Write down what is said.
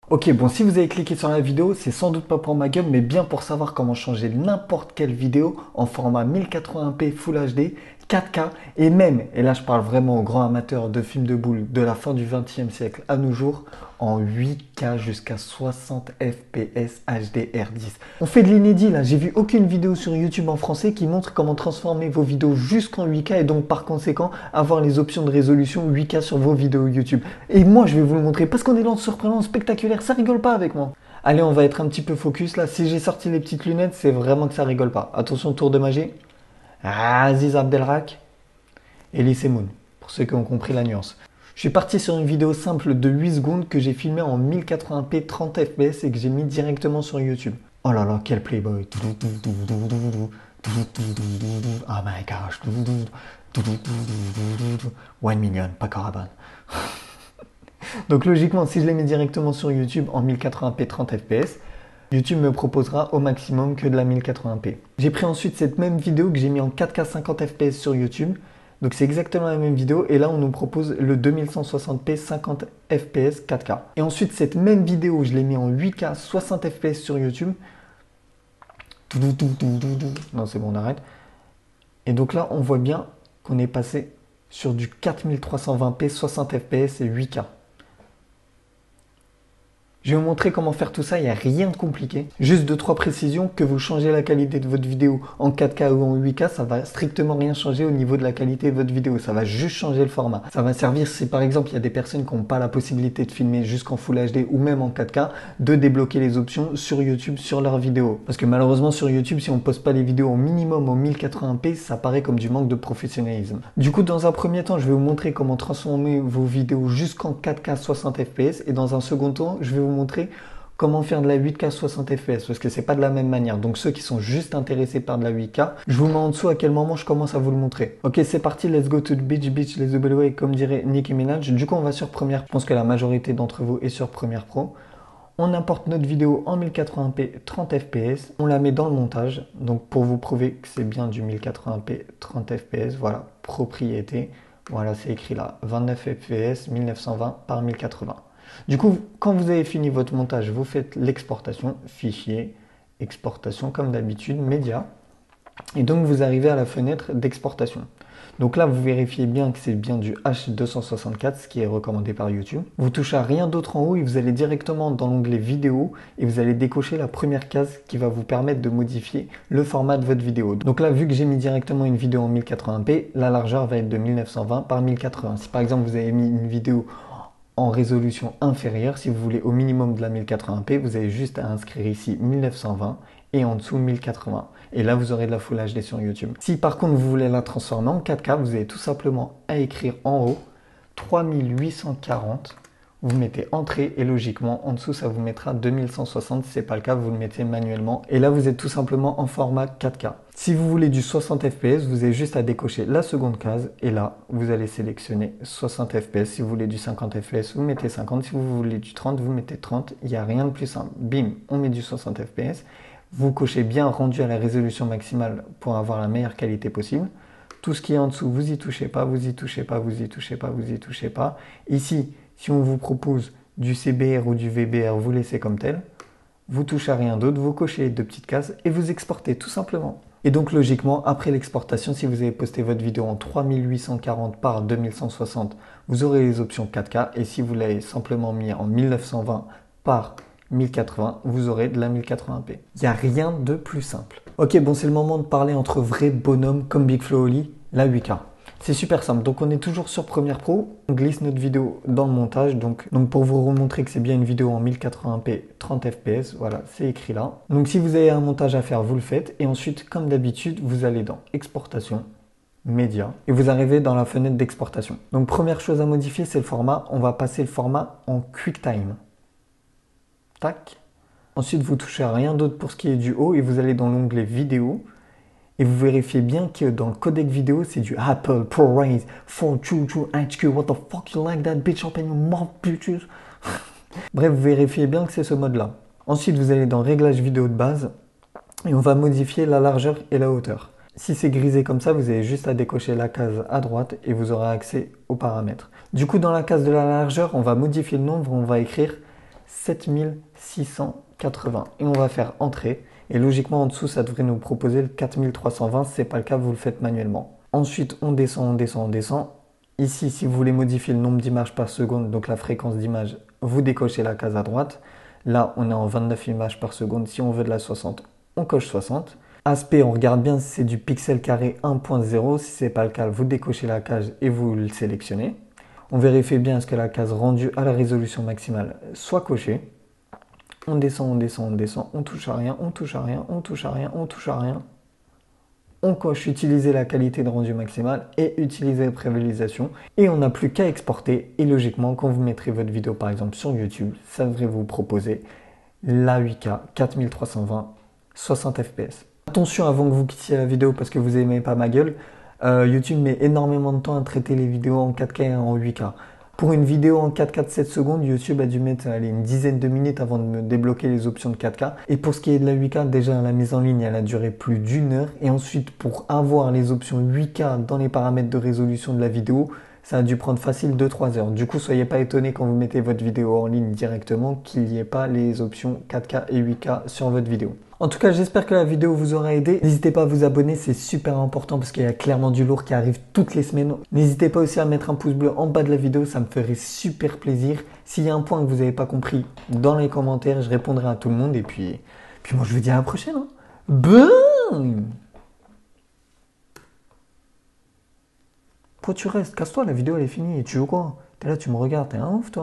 Ok, bon, si vous avez cliqué sur la vidéo, c'est sans doute pas pour ma gueule, mais bien pour savoir comment changer n'importe quelle vidéo en format 1080p Full HD, 4K et même, et là je parle vraiment aux grands amateurs de films de boules de la fin du XXe siècle à nos jours, en 8K jusqu'à 60 fps HDR10. On fait de l'inédit là, j'ai vu aucune vidéo sur YouTube en français qui montre comment transformer vos vidéos jusqu'en 8K et donc par conséquent avoir les options de résolution 8K sur vos vidéos YouTube. Et moi je vais vous le montrer parce qu'on est dans le surprenant spectaculaire, ça rigole pas avec moi. Allez, on va être un petit peu focus là, si j'ai sorti les petites lunettes, c'est vraiment que ça rigole pas. Attention, tour de magie. Aziz Abdelrak, Elise Moon, pour ceux qui ont compris la nuance. Je suis parti sur une vidéo simple de 8 secondes que j'ai filmée en 1080p 30 fps et que j'ai mis directement sur YouTube. Oh là là, quel playboy. Oh my gosh. 1 million, pas Caravan. Donc logiquement, si je les mets directement sur YouTube en 1080p 30 fps, YouTube me proposera au maximum que de la 1080p. J'ai pris ensuite cette même vidéo que j'ai mis en 4K 50 fps sur YouTube. Donc c'est exactement la même vidéo et là on nous propose le 2160p 50 fps 4K. Et ensuite cette même vidéo, je l'ai mis en 8K 60 fps sur YouTube. Non, c'est bon, on arrête. Et donc là, on voit bien qu'on est passé sur du 4320p 60 fps et 8K. Je vais vous montrer comment faire tout ça, il n'y a rien de compliqué. Juste 2-3 précisions, que vous changez la qualité de votre vidéo en 4K ou en 8K, ça va strictement rien changer au niveau de la qualité de votre vidéo. Ça va juste changer le format. Ça va servir si par exemple il y a des personnes qui n'ont pas la possibilité de filmer jusqu'en Full HD ou même en 4K, de débloquer les options sur YouTube sur leurs vidéos. Parce que malheureusement sur YouTube, si on ne poste pas les vidéos au minimum en 1080p, ça paraît comme du manque de professionnalisme. Du coup, dans un premier temps, je vais vous montrer comment transformer vos vidéos jusqu'en 4K 60 fps et dans un second temps, je vais vous montrer comment faire de la 8K 60 fps parce que c'est pas de la même manière. Donc ceux qui sont juste intéressés par de la 8K, je vous mets en dessous à quel moment je commence à vous le montrer. Ok, c'est parti, let's go to the beach, beach, let's go away, comme dirait Nicki Minaj. Du coup, on va sur Premiere. Je pense que la majorité d'entre vous est sur Premiere Pro. On importe notre vidéo en 1080p 30 fps, on la met dans le montage. Donc pour vous prouver que c'est bien du 1080p 30 fps, voilà, propriété. Voilà, c'est écrit là, 29 fps 1920 par 1080. Du coup, quand vous avez fini votre montage, vous faites l'exportation, fichier, exportation comme d'habitude, média. Et donc vous arrivez à la fenêtre d'exportation. Donc là, vous vérifiez bien que c'est bien du H264, ce qui est recommandé par YouTube. Vous touchez à rien d'autre en haut et vous allez directement dans l'onglet vidéo et vous allez décocher la première case qui va vous permettre de modifier le format de votre vidéo. Donc là, vu que j'ai mis directement une vidéo en 1080p, la largeur va être de 1920 par 1080. Si par exemple vous avez mis une vidéo en résolution inférieure, si vous voulez au minimum de la 1080p, vous avez juste à inscrire ici 1920 et en dessous 1080. Et là, vous aurez de la Full HD sur YouTube. Si par contre vous voulez la transformer en 4K, vous avez tout simplement à écrire en haut 3840. Vous mettez entrée et logiquement en dessous ça vous mettra 2160. Si ce n'est pas le cas, vous le mettez manuellement. Et là, vous êtes tout simplement en format 4K. Si vous voulez du 60 fps, vous avez juste à décocher la seconde case et là, vous allez sélectionner 60 fps. Si vous voulez du 50 fps, vous mettez 50. Si vous voulez du 30, vous mettez 30. Il n'y a rien de plus simple. Bim, on met du 60 fps. Vous cochez bien rendu à la résolution maximale pour avoir la meilleure qualité possible. Tout ce qui est en dessous, vous y touchez pas, vous y touchez pas, vous y touchez pas, vous y touchez pas. Ici, si on vous propose du CBR ou du VBR, vous laissez comme tel. Vous touchez à rien d'autre, vous cochez les deux petites cases et vous exportez tout simplement. Et donc logiquement, après l'exportation, si vous avez posté votre vidéo en 3840 par 2160, vous aurez les options 4K. Et si vous l'avez simplement mis en 1920 par 1080, vous aurez de la 1080p. Il n'y a rien de plus simple. Ok, bon, c'est le moment de parler entre vrais bonhommes comme Big Flo Oli, la 8K. C'est super simple, donc on est toujours sur Premiere Pro, on glisse notre vidéo dans le montage, donc pour vous remontrer que c'est bien une vidéo en 1080p 30 fps, voilà, c'est écrit là. Donc si vous avez un montage à faire, vous le faites, et ensuite, comme d'habitude, vous allez dans Exportation, Média, et vous arrivez dans la fenêtre d'exportation. Donc première chose à modifier, c'est le format, on va passer le format en QuickTime. Tac. Ensuite, vous touchez à rien d'autre pour ce qui est du haut, et vous allez dans l'onglet Vidéo, et vous vérifiez bien que dans le codec vidéo, c'est du Apple ProRes 422 HQ. What the fuck you like that bitch? Open your mouth, bitches. Bref, vous vérifiez bien que c'est ce mode-là. Ensuite, vous allez dans Réglages vidéo de base et on va modifier la largeur et la hauteur. Si c'est grisé comme ça, vous avez juste à décocher la case à droite et vous aurez accès aux paramètres. Du coup, dans la case de la largeur, on va modifier le nombre, on va écrire 1080 par 1080. 7680. Et on va faire entrée. Et logiquement, en dessous, ça devrait nous proposer le 4320. Si ce n'est pas le cas, vous le faites manuellement. Ensuite, on descend, on descend, on descend. Ici, si vous voulez modifier le nombre d'images par seconde, donc la fréquence d'image, vous décochez la case à droite. Là, on est en 29 images par seconde. Si on veut de la 60, on coche 60. Aspect, on regarde bien si c'est du pixel carré 1.0. Si ce n'est pas le cas, vous décochez la case et vous le sélectionnez. On vérifie bien ce que la case rendue à la résolution maximale soit cochée. On descend, on descend, on descend, on touche à rien, on touche à rien, on touche à rien, on touche à rien. On coche utiliser la qualité de rendu maximale et utiliser la prévisualisation. Et on n'a plus qu'à exporter. Et logiquement, quand vous mettrez votre vidéo par exemple sur YouTube, ça devrait vous proposer la 8K 4320 60 fps. Attention avant que vous quittiez la vidéo parce que vous n'aimez pas ma gueule. YouTube met énormément de temps à traiter les vidéos en 4K et en 8K. Pour une vidéo en 4K de 7 secondes, YouTube a dû mettre une dizaine de minutes avant de me débloquer les options de 4K. Et pour ce qui est de la 8K, déjà la mise en ligne, elle a duré plus d'une heure. Et ensuite, pour avoir les options 8K dans les paramètres de résolution de la vidéo, ça a dû prendre facile 2-3 heures. Du coup, soyez pas étonnés quand vous mettez votre vidéo en ligne directement qu'il n'y ait pas les options 4K et 8K sur votre vidéo. En tout cas, j'espère que la vidéo vous aura aidé. N'hésitez pas à vous abonner, c'est super important parce qu'il y a clairement du lourd qui arrive toutes les semaines. N'hésitez pas aussi à mettre un pouce bleu en bas de la vidéo, ça me ferait super plaisir. S'il y a un point que vous n'avez pas compris dans les commentaires, je répondrai à tout le monde. Et puis moi, je vous dis à la prochaine. Hein. Boum! Pourquoi tu restes? Casse-toi, la vidéo elle est finie. Et tu veux quoi? T'es là, tu me regardes, t'es un ouf toi.